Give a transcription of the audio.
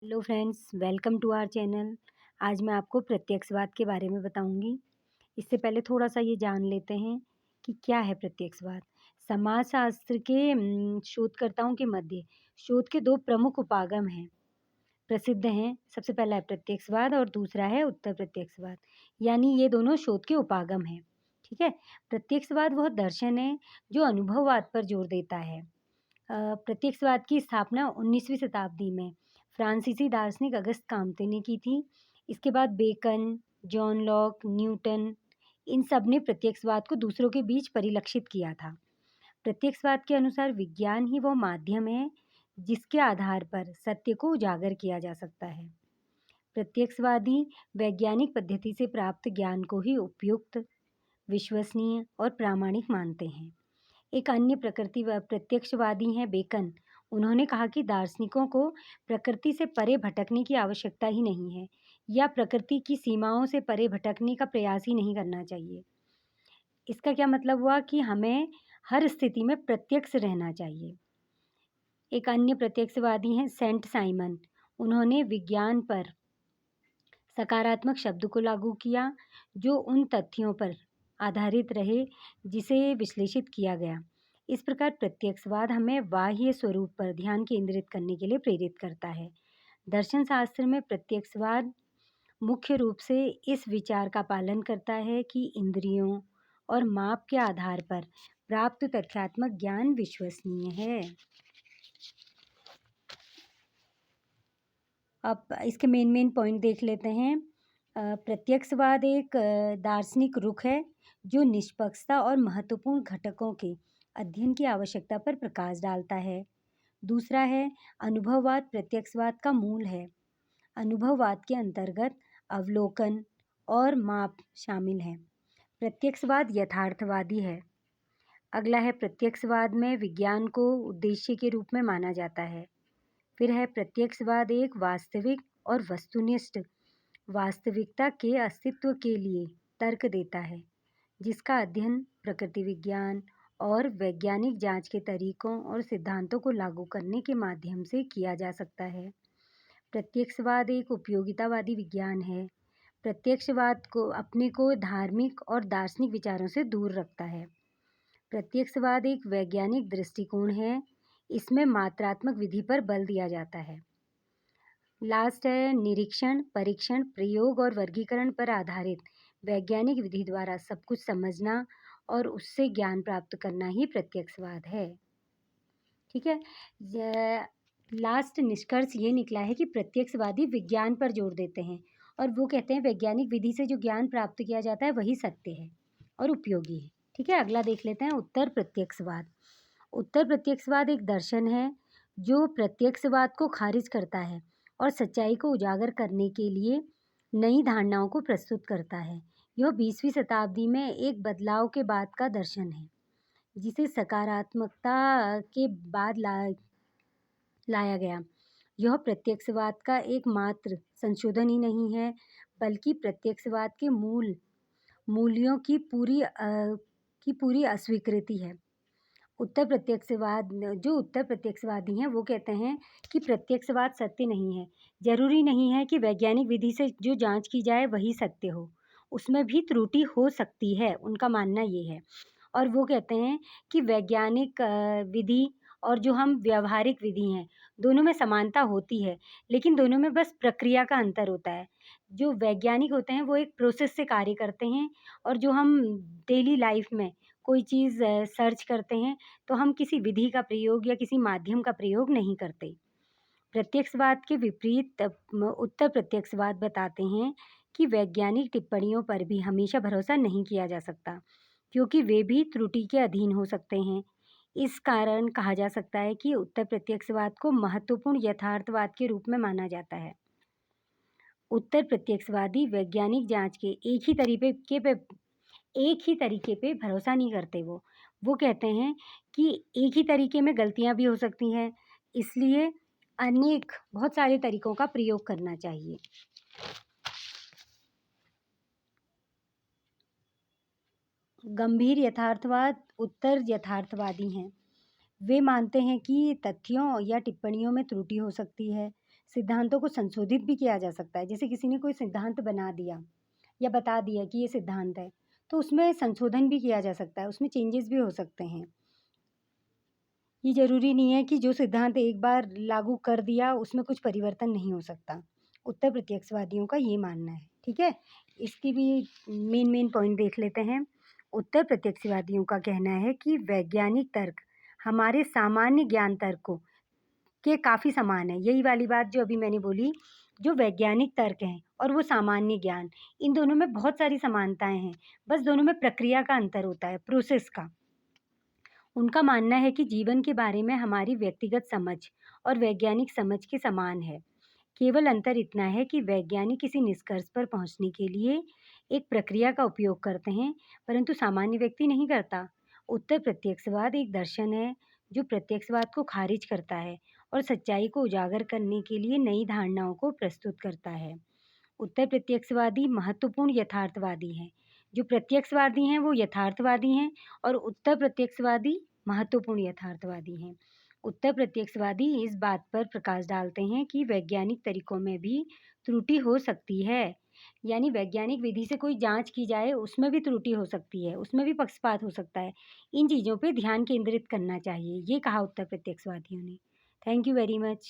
Hello friends, welcome to our channel. आज मैं आपको प्रत्यक्षवाद के बारे में बताऊंगी। इससे पहले थोड़ा-सा ये जान लेते हैं कि क्या है प्रत्यक्षवाद। समाजशास्त्र के शोधकर्ताओं के मध्य शोध के 2 प्रमुख उपागम हैं, प्रसिद्ध हैं। सबसे पहला है प्रत्यक्षवाद और दूसरा है उत्तर प्रत्यक्षवाद, यानी ये दोनों शोध के उपागम हैं, ठीक है? प्रत्यक्षवाद वह दर्शन है जो अनुभववाद पर जोर देता है। प्रत्यक्षवाद की स्थापना 19वीं शताब्दी में फ्रांसीसी दार्शनिक अगस्त काम्ते ने की थी। इसके बाद बेकन, जॉन लॉक, न्यूटन इन सब ने प्रत्यक्षवाद को दूसरों के बीच परिलक्षित किया था। प्रत्यक्षवाद के अनुसार विज्ञान ही वह माध्यम है जिसके आधार पर सत्य को उजागर किया जा सकता है। प्रत्यक्षवादी वैज्ञानिक पद्धति से प्राप्त ज्ञान को ही उपयुक्त, विश्वसनीय और प्रामाणिक मानते हैं। एक अन्य प्रकृति व प्रत्यक्षवादी हैं बेकन। उन्होंने कहा कि दार्शनिकों को प्रकृति से परे भटकने की आवश्यकता ही नहीं है या प्रकृति की सीमाओं से परे भटकने का प्रयास ही नहीं करना चाहिए। इसका क्या मतलब हुआ कि हमें हर स्थिति में प्रत्यक्ष रहना चाहिए। एक अन्य प्रत्यक्षवादी हैं सेंट साइमन। उन्होंने विज्ञान पर सकारात्मक शब्द को लागू किया जो उन तथ्यों पर आधारित रहे जिसे विश्लेषित किया गया। इस प्रकार प्रत्यक्षवाद हमें बाह्य स्वरूप पर ध्यान केंद्रित करने के लिए प्रेरित करता है। दर्शन शास्त्र में प्रत्यक्षवाद मुख्य रूप से इस विचार का पालन करता है कि इंद्रियों और माप के आधार पर प्राप्त तथ्यात्मक ज्ञान विश्वसनीय है। अब इसके मेन पॉइंट देख लेते हैं। प्रत्यक्षवाद एक दार्शनिक रुख है जो निष्पक्षता और महत्वपूर्ण घटकों के अध्ययन की आवश्यकता पर प्रकाश डालता है। दूसरा है अनुभववाद प्रत्यक्षवाद का मूल है। अनुभववाद के अंतर्गत अवलोकन और माप शामिल हैं। प्रत्यक्षवाद यथार्थवादी है। अगला है प्रत्यक्षवाद में विज्ञान को उद्देश्य के रूप में माना जाता है। फिर है प्रत्यक्षवाद एक वास्तविक और वस्तुनिष्ठ वास्तविकता के अस्तित्व के लिए तर्क देता है जिसका अध्ययन प्रकृति विज्ञान और वैज्ञानिक जांच के तरीकों और सिद्धांतों को लागू करने के माध्यम से किया जा सकता है। प्रत्यक्षवाद एक उपयोगितावादी विज्ञान है। प्रत्यक्षवाद को अपने को धार्मिक और दार्शनिक विचारों से दूर रखता है। प्रत्यक्षवाद एक वैज्ञानिक दृष्टिकोण है। इसमें मात्रात्मक विधि पर बल दिया जाता है। लास्ट है निरीक्षण, परीक्षण, प्रयोग और वर्गीकरण पर आधारित वैज्ञानिक विधि द्वारा सब कुछ समझना और उससे ज्ञान प्राप्त करना ही प्रत्यक्षवाद है। ठीक है, लास्ट निष्कर्ष ये निकला है कि प्रत्यक्षवादी विज्ञान पर जोर देते हैं और वो कहते हैं वैज्ञानिक विधि से जो ज्ञान प्राप्त किया जाता है वही सत्य है और उपयोगी है। ठीक है, अगला देख लेते हैं उत्तर प्रत्यक्षवाद। उत्तर प्रत्यक्षवाद एक दर्शन है जो प्रत्यक्षवाद को खारिज करता है और सच्चाई को उजागर करने के लिए नई धारणाओं को प्रस्तुत करता है। यह 20वीं शताब्दी में एक बदलाव के बाद का दर्शन है जिसे सकारात्मकता के बाद लाया गया। यह प्रत्यक्षवाद का एकमात्र संशोधन ही नहीं है बल्कि प्रत्यक्षवाद के मूल्यों की पूरी अस्वीकृति है। उत्तर प्रत्यक्षवादी हैं वो कहते हैं कि प्रत्यक्षवाद सत्य नहीं है। जरूरी नहीं है कि वैज्ञानिक विधि से जो जांच की जाए वही सत्य हो, उसमें भी त्रुटि हो सकती है, उनका मानना ये है। और वो कहते हैं कि वैज्ञानिक विधि और जो हम व्यावहारिक विधि हैं दोनों में समानता होती है, लेकिन दोनों में बस प्रक्रिया का अंतर होता है। जो वैज्ञानिक होते हैं वो एक प्रोसेस से कार्य करते हैं और जो हम डेली लाइफ में कोई चीज़ सर्च करते हैं तो हम किसी विधि का प्रयोग या किसी माध्यम का प्रयोग नहीं करते। प्रत्यक्षवाद के विपरीत उत्तर प्रत्यक्षवाद बताते हैं कि वैज्ञानिक टिप्पणियों पर भी हमेशा भरोसा नहीं किया जा सकता क्योंकि वे भी त्रुटि के अधीन हो सकते हैं। इस कारण कहा जा सकता है कि उत्तर प्रत्यक्षवाद को महत्वपूर्ण यथार्थवाद के रूप में माना जाता है। उत्तर प्रत्यक्षवादी वैज्ञानिक जांच के एक ही तरीके पे भरोसा नहीं करते। वो कहते हैं कि एक ही तरीके में गलतियां भी हो सकती हैं, इसलिए बहुत सारे तरीकों का प्रयोग करना चाहिए। गंभीर यथार्थवाद उत्तर यथार्थवादी हैं। वे मानते हैं कि तथ्यों या टिप्पणियों में त्रुटि हो सकती है, सिद्धांतों को संशोधित भी किया जा सकता है। जैसे किसी ने कोई सिद्धांत बना दिया या बता दिया कि ये सिद्धांत है, तो उसमें संशोधन भी किया जा सकता है, उसमें चेंजेस भी हो सकते हैं। ये ज़रूरी नहीं है कि जो सिद्धांत एक बार लागू कर दिया, उसमें कुछ परिवर्तन नहीं हो सकता। उत्तर प्रत्यक्षवादियों का ये मानना है, ठीक है? इसकी भी मेन पॉइंट देख लेते हैं। उत्तर प्रत्यक्षवादियों का कहना है कि वैज्ञानिक तर्क हमारे सामान्य ज्ञान तर्कों के काफ़ी समान है। यही वाली बात जो अभी मैंने बोली, जो वैज्ञानिक तर्क हैं और वो सामान्य ज्ञान, इन दोनों में बहुत सारी समानताएँ हैं, बस दोनों में प्रक्रिया का अंतर होता है, प्रोसेस का। उनका मानना है कि जीवन के बारे में हमारी व्यक्तिगत समझ और वैज्ञानिक समझ के समान है। केवल अंतर इतना है कि वैज्ञानिक किसी निष्कर्ष पर पहुंचने के लिए एक प्रक्रिया का उपयोग करते हैं, परंतु सामान्य व्यक्ति नहीं करता। उत्तर प्रत्यक्षवाद एक दर्शन है जो प्रत्यक्षवाद को खारिज करता है और सच्चाई को उजागर करने के लिए नई धारणाओं को प्रस्तुत करता है। उत्तर प्रत्यक्षवादी महत्वपूर्ण यथार्थवादी हैं। जो प्रत्यक्षवादी हैं वो यथार्थवादी हैं और उत्तर प्रत्यक्षवादी महत्वपूर्ण यथार्थवादी हैं। उत्तर प्रत्यक्षवादी इस बात पर प्रकाश डालते हैं कि वैज्ञानिक तरीकों में भी त्रुटि हो सकती है। यानी वैज्ञानिक विधि से कोई जांच की जाए, उसमें भी त्रुटि हो सकती है, उसमें भी पक्षपात हो सकता है। इन चीज़ों पे ध्यान केंद्रित करना चाहिए, ये कहा उत्तर प्रत्यक्षवादियों ने। Thank you very much.